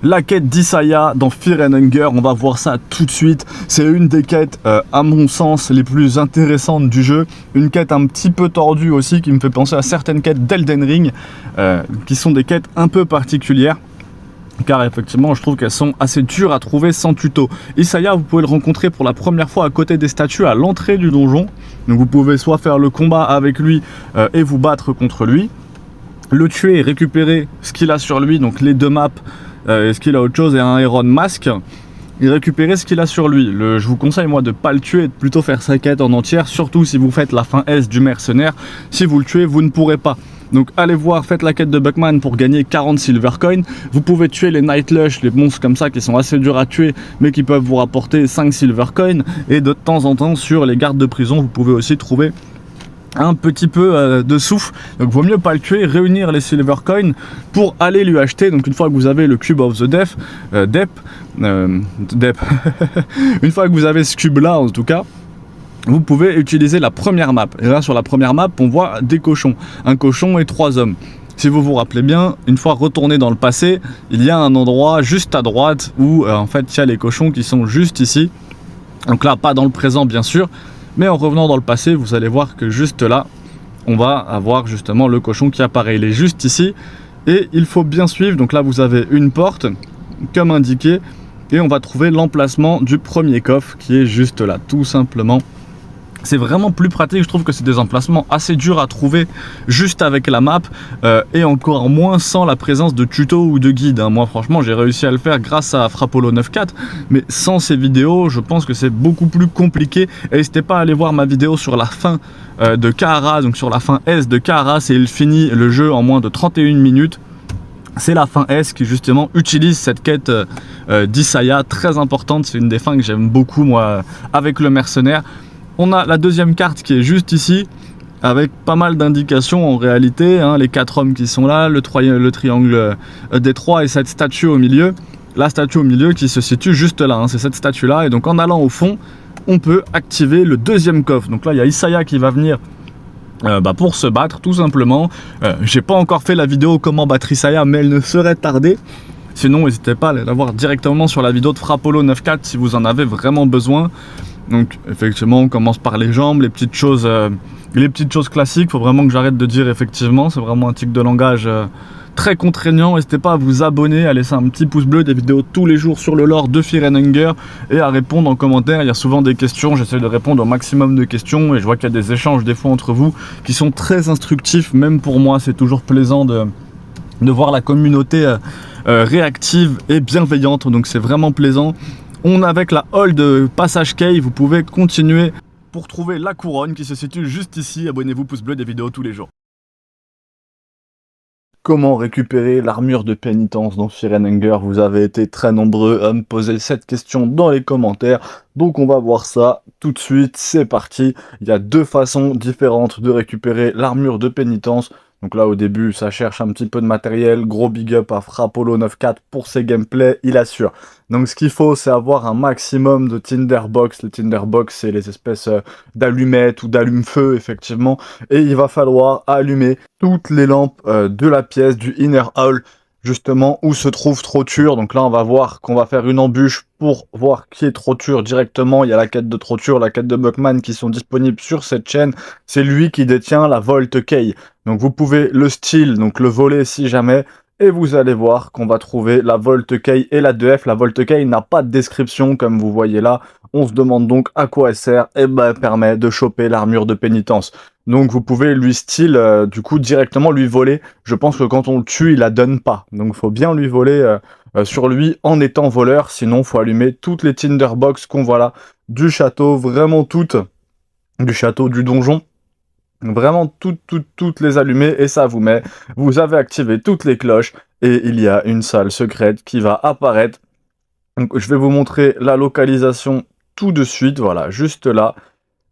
La quête d'Isaiah dans Fear and Hunger, on va voir ça tout de suite. C'est une des quêtes, à mon sens, les plus intéressantes du jeu. Une quête un petit peu tordue aussi, qui me fait penser à certaines quêtes d'Elden Ring, qui sont des quêtes un peu particulières. Car effectivement, je trouve qu'elles sont assez dures à trouver sans tuto. Isaiah, vous pouvez le rencontrer pour la première fois à côté des statues à l'entrée du donjon. Donc vous pouvez soit faire le combat avec lui et vous battre contre lui, le tuer et récupérer ce qu'il a sur lui, donc les deux maps. Est-ce qu'il a autre chose et un Iron Mask et récupérer ce qu'il a sur lui. Je vous conseille moi de pas le tuer et de plutôt faire sa quête en entière, surtout si vous faites la fin S du mercenaire. Si vous le tuez, vous ne pourrez pas. Donc allez voir, faites la quête de Buckman pour gagner 40 silver coins. Vous pouvez tuer les Night Lush, les monstres comme ça qui sont assez durs à tuer mais qui peuvent vous rapporter 5 silver coins. Et de temps en temps sur les gardes de prison, vous pouvez aussi trouver un petit peu de souffle, donc vaut mieux pas le tuer, réunir les silver coins pour aller lui acheter. Donc une fois que vous avez le cube of the Dep, une fois que vous avez ce cube là en tout cas, vous pouvez utiliser la première map. Et là sur la première map on voit des cochons, un cochon et 3 hommes. Si vous vous rappelez bien, une fois retourné dans le passé, il y a un endroit juste à droite où en fait il y a les cochons qui sont juste ici. Donc là pas dans le présent bien sûr, mais en revenant dans le passé, vous allez voir que juste là, on va avoir justement le cochon qui apparaît. Il est juste ici et il faut bien suivre. Donc là, vous avez une porte, comme indiqué, et on va trouver l'emplacement du premier coffre qui est juste là, tout simplement. C'est vraiment plus pratique, je trouve que c'est des emplacements assez durs à trouver juste avec la map et encore moins sans la présence de tuto ou de guide. Moi franchement j'ai réussi à le faire grâce à Frappolo 9.4, mais sans ces vidéos je pense que c'est beaucoup plus compliqué. Et n'hésitez pas à aller voir ma vidéo sur la fin de Kahara, donc sur la fin S de Kahara, c'est il finit le jeu en moins de 31 minutes. C'est la fin S qui justement utilise cette quête d'Isaiah, très importante, c'est une des fins que j'aime beaucoup moi avec le mercenaire. On a la deuxième carte qui est juste ici, avec pas mal d'indications en réalité, hein, les 4 hommes qui sont là, le triangle des 3 et cette statue au milieu. La statue au milieu qui se situe juste là, hein, c'est cette statue là, et donc en allant au fond, on peut activer le deuxième coffre. Donc là il y a Isaiah qui va venir pour se battre tout simplement. J'ai pas encore fait la vidéo comment battre Isaiah, mais elle ne serait tardée. Sinon n'hésitez pas à aller la voir directement sur la vidéo de Frappolo 9.4 si vous en avez vraiment besoin. Donc effectivement on commence par les jambes, les petites choses classiques. Faut vraiment que j'arrête de dire effectivement, c'est vraiment un tic de langage très contraignant. N'hésitez pas à vous abonner, à laisser un petit pouce bleu, des vidéos tous les jours sur le lore de Fear and Hunger et à répondre en commentaire. Il y a souvent des questions, j'essaie de répondre au maximum de questions et je vois qu'il y a des échanges des fois entre vous qui sont très instructifs, même pour moi c'est toujours plaisant de voir la communauté réactive et bienveillante, donc c'est vraiment plaisant. On avec la hall de Passage Cave, vous pouvez continuer pour trouver la couronne qui se situe juste ici. Abonnez-vous, pouce bleu, des vidéos tous les jours. Comment récupérer l'armure de pénitence dans Fear and Hunger? Vous avez été très nombreux à me poser cette question dans les commentaires, donc on va voir ça tout de suite, c'est parti. Il y a 2 façons différentes de récupérer l'armure de pénitence. Donc là au début ça cherche un petit peu de matériel, gros big up à Frappolo 9.4 pour ses gameplays, il assure. Donc ce qu'il faut c'est avoir un maximum de tinderbox. Les tinderbox c'est les espèces d'allumettes ou d'allume-feu effectivement. Et il va falloir allumer toutes les lampes de la pièce du Inner Hall, justement où se trouve Trotur. Donc là on va voir qu'on va faire une embûche pour voir qui est Trotur directement. Il y a la quête de Trotur, la quête de Buckman qui sont disponibles sur cette chaîne. C'est lui qui détient la Vault Key. Donc vous pouvez le steal, donc le voler si jamais, et vous allez voir qu'on va trouver la Vault Key et la 2F. La Vault Key n'a pas de description comme vous voyez là. On se demande donc à quoi elle sert. Et ben elle permet de choper l'armure de pénitence. Donc vous pouvez lui steal, du coup directement lui voler. Je pense que quand on le tue, il la donne pas. Donc il faut bien lui voler sur lui en étant voleur. Sinon il faut allumer toutes les tinderbox qu'on voit là du château, vraiment toutes, du château, du donjon. Vraiment toutes les allumer et ça vous avez activé toutes les cloches et il y a une salle secrète qui va apparaître. Donc je vais vous montrer la localisation tout de suite, voilà, juste là.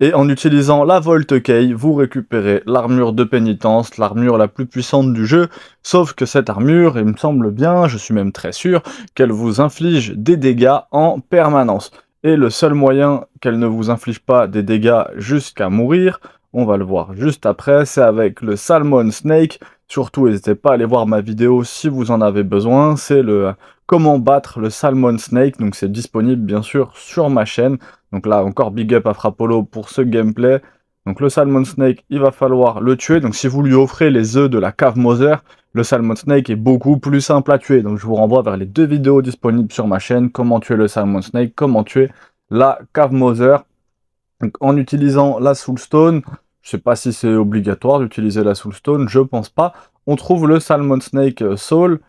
Et en utilisant la Vault Key, vous récupérez l'armure de pénitence, l'armure la plus puissante du jeu. Sauf que cette armure, il me semble bien, je suis même très sûr, qu'elle vous inflige des dégâts en permanence. Et le seul moyen qu'elle ne vous inflige pas des dégâts jusqu'à mourir, on va le voir juste après, c'est avec le Salmon Snake. Surtout, n'hésitez pas à aller voir ma vidéo si vous en avez besoin. C'est le comment battre le Salmon Snake. Donc c'est disponible bien sûr sur ma chaîne. Donc là encore big up à Frappolo pour ce gameplay. Donc le Salmon Snake, il va falloir le tuer. Donc si vous lui offrez les œufs de la cave Mother, le Salmon Snake est beaucoup plus simple à tuer. Donc je vous renvoie vers les 2 vidéos disponibles sur ma chaîne. Comment tuer le Salmon Snake, comment tuer la cave Mother. Donc en utilisant la Soulstone, je sais pas si c'est obligatoire d'utiliser la Soulstone, je pense pas. On trouve le Salmon Snake Soul.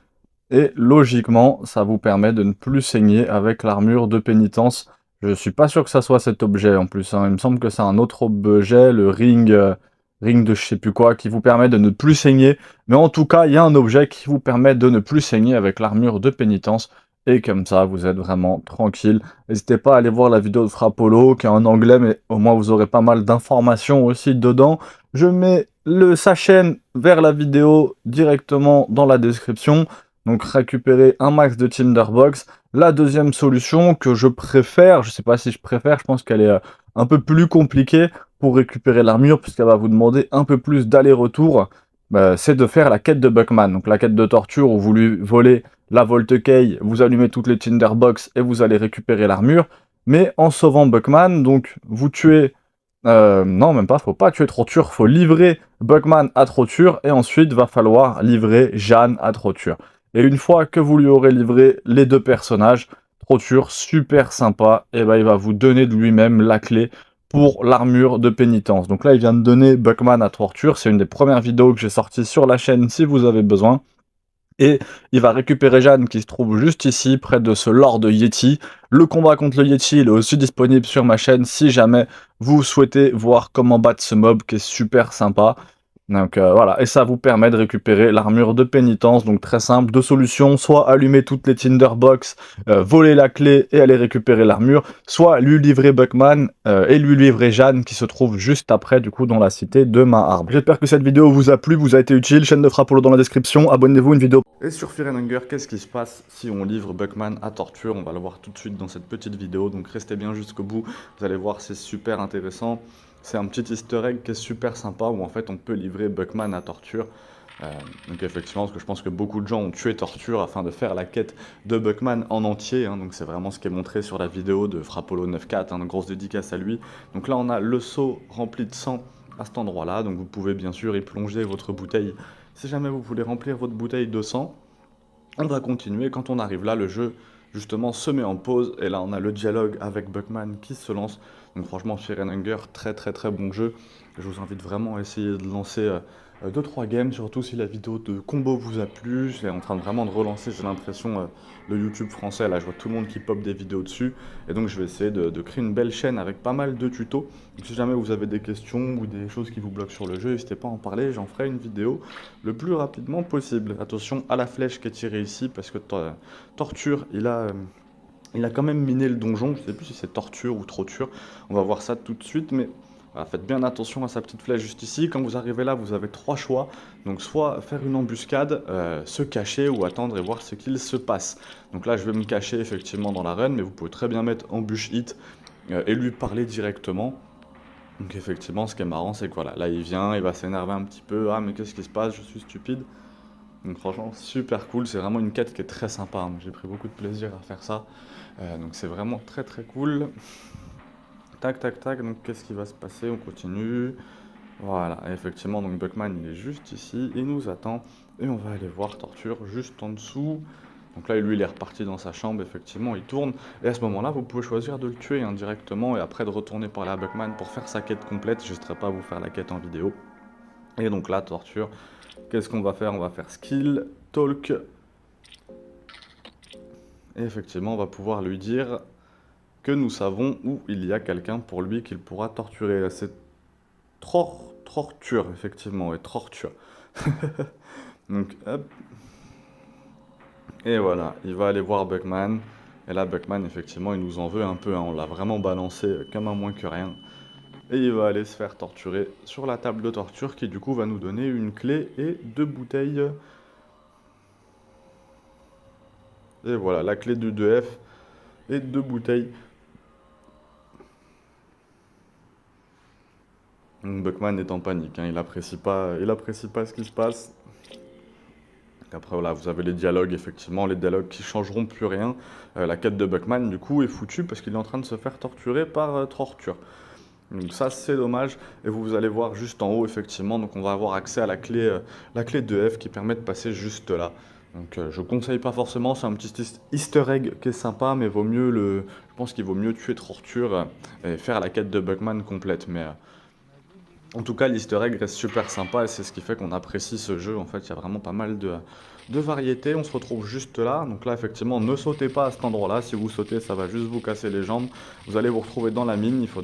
Et logiquement, ça vous permet de ne plus saigner avec l'armure de pénitence. Je suis pas sûr que ça soit cet objet en plus, hein. Il me semble que c'est un autre objet, le ring de je sais plus quoi, qui vous permet de ne plus saigner. Mais en tout cas, il y a un objet qui vous permet de ne plus saigner avec l'armure de pénitence. Et comme ça, vous êtes vraiment tranquille. N'hésitez pas à aller voir la vidéo de Frappolo, qui est en anglais, mais au moins vous aurez pas mal d'informations aussi dedans. Je mets sa chaîne vers la vidéo directement dans la description. Donc récupérer un max de Tinderbox. La deuxième solution que je préfère, je sais pas si je préfère, je pense qu'elle est un peu plus compliquée pour récupérer l'armure, puisqu'elle va vous demander un peu plus d'aller-retour, c'est de faire la quête de Buckman. Donc la quête de torture où vous lui volez la Vault Key, vous allumez toutes les Tinderbox et vous allez récupérer l'armure. Mais en sauvant Buckman, donc vous tuez... non, même pas, faut pas tuer Torture, faut livrer Buckman à Torture, et ensuite va falloir livrer Jeanne à Torture. Et une fois que vous lui aurez livré les 2 personnages, Torture, super sympa, et ben il va vous donner de lui-même la clé pour l'armure de pénitence. Donc là, il vient de donner Buckman à Torture, c'est une des premières vidéos que j'ai sorties sur la chaîne si vous avez besoin. Et il va récupérer Jeanne qui se trouve juste ici, près de ce Lord Yeti. Le combat contre le Yeti, il est aussi disponible sur ma chaîne si jamais vous souhaitez voir comment battre ce mob qui est super sympa. Donc voilà, et ça vous permet de récupérer l'armure de pénitence, donc très simple, 2 solutions, soit allumer toutes les Tinderbox, voler la clé et aller récupérer l'armure, soit lui livrer Buckman et lui livrer Jeanne qui se trouve juste après du coup dans la cité de Maharb. J'espère que cette vidéo vous a plu, vous a été utile, chaîne de Frappolo dans la description, abonnez-vous, une vidéo. Et sur Fear and Hunger, qu'est-ce qui se passe si on livre Buckman à Torture? On va le voir tout de suite dans cette petite vidéo, donc restez bien jusqu'au bout, vous allez voir c'est super intéressant. C'est un petit easter egg qui est super sympa où en fait on peut livrer Buckman à Torture. Donc effectivement, parce que je pense que beaucoup de gens ont tué Torture afin de faire la quête de Buckman en entier, hein. Donc c'est vraiment ce qui est montré sur la vidéo de Frappolo 94, hein, une grosse dédicace à lui. Donc là on a le seau rempli de sang à cet endroit-là, donc vous pouvez bien sûr y plonger votre bouteille. Si jamais vous voulez remplir votre bouteille de sang, on va continuer. Quand on arrive là, le jeu justement se met en pause et là on a le dialogue avec Buckman qui se lance. Donc franchement, Fear and Hunger, très très très bon jeu. Je vous invite vraiment à essayer de lancer 2-3 games, surtout si la vidéo de combo vous a plu. Je suis en train vraiment de relancer, j'ai l'impression, le YouTube français. Là, je vois tout le monde qui pop des vidéos dessus. Et donc je vais essayer de créer une belle chaîne avec pas mal de tutos. Donc, si jamais vous avez des questions ou des choses qui vous bloquent sur le jeu, n'hésitez pas à en parler, j'en ferai une vidéo le plus rapidement possible. Attention à la flèche qui est tirée ici, parce que Torture, il a quand même miné le donjon. Je ne sais plus si c'est Torture ou Troture. On va voir ça tout de suite, mais voilà, faites bien attention à sa petite flèche juste ici. Quand vous arrivez là, vous avez 3 choix. Donc soit faire une embuscade, se cacher ou attendre et voir ce qu'il se passe. Donc là, je vais me cacher effectivement dans la run, mais vous pouvez très bien mettre ambush hit et lui parler directement. Donc effectivement, ce qui est marrant, c'est que voilà, là il vient, il va s'énerver un petit peu. Ah mais qu'est-ce qui se passe? Je suis stupide. Donc franchement, super cool. C'est vraiment une quête qui est très sympa, hein. J'ai pris beaucoup de plaisir à faire ça. Donc c'est vraiment très très cool. Tac, tac, tac. Donc qu'est-ce qui va se passer? On continue. Voilà, et effectivement, donc Buckman, il est juste ici. Il nous attend. Et on va aller voir Torture juste en dessous. Donc là, lui, il est reparti dans sa chambre, effectivement, il tourne. Et à ce moment-là, vous pouvez choisir de le tuer indirectement et après de retourner parler à Buckman pour faire sa quête complète. Je n'hésiterai pas à vous faire la quête en vidéo. Et donc là, Torture, qu'est-ce qu'on va faire? On va faire Skill, Talk. Et effectivement, on va pouvoir lui dire que nous savons où il y a quelqu'un pour lui qu'il pourra torturer. C'est Torture, effectivement, et Torture. Donc, hop. Et voilà, il va aller voir Buckman. Et là, Buckman, effectivement, il nous en veut un peu, hein. On l'a vraiment balancé comme un moins que rien. Et il va aller se faire torturer sur la table de torture qui, du coup, va nous donner une clé et 2 bouteilles. Et voilà, la clé du 2F et 2 bouteilles. Donc Buckman est en panique, hein. Il apprécie pas ce qui se passe. Après, voilà, vous avez les dialogues, effectivement, les dialogues qui changeront plus rien. La quête de Buckman, du coup, est foutue parce qu'il est en train de se faire torturer par Torture. Donc ça, c'est dommage. Et vous allez voir juste en haut, effectivement, donc on va avoir accès à la clé de F qui permet de passer juste là. Donc je conseille pas forcément, c'est un petit easter egg qui est sympa, mais je pense qu'il vaut mieux tuer Torture et faire la quête de Buckman complète. Mais en tout cas, l'easter egg reste super sympa et c'est ce qui fait qu'on apprécie ce jeu. En fait, il y a vraiment pas mal de variétés. On se retrouve juste là. Donc là, effectivement, ne sautez pas à cet endroit-là. Si vous sautez, ça va juste vous casser les jambes. Vous allez vous retrouver dans la mine. Il faut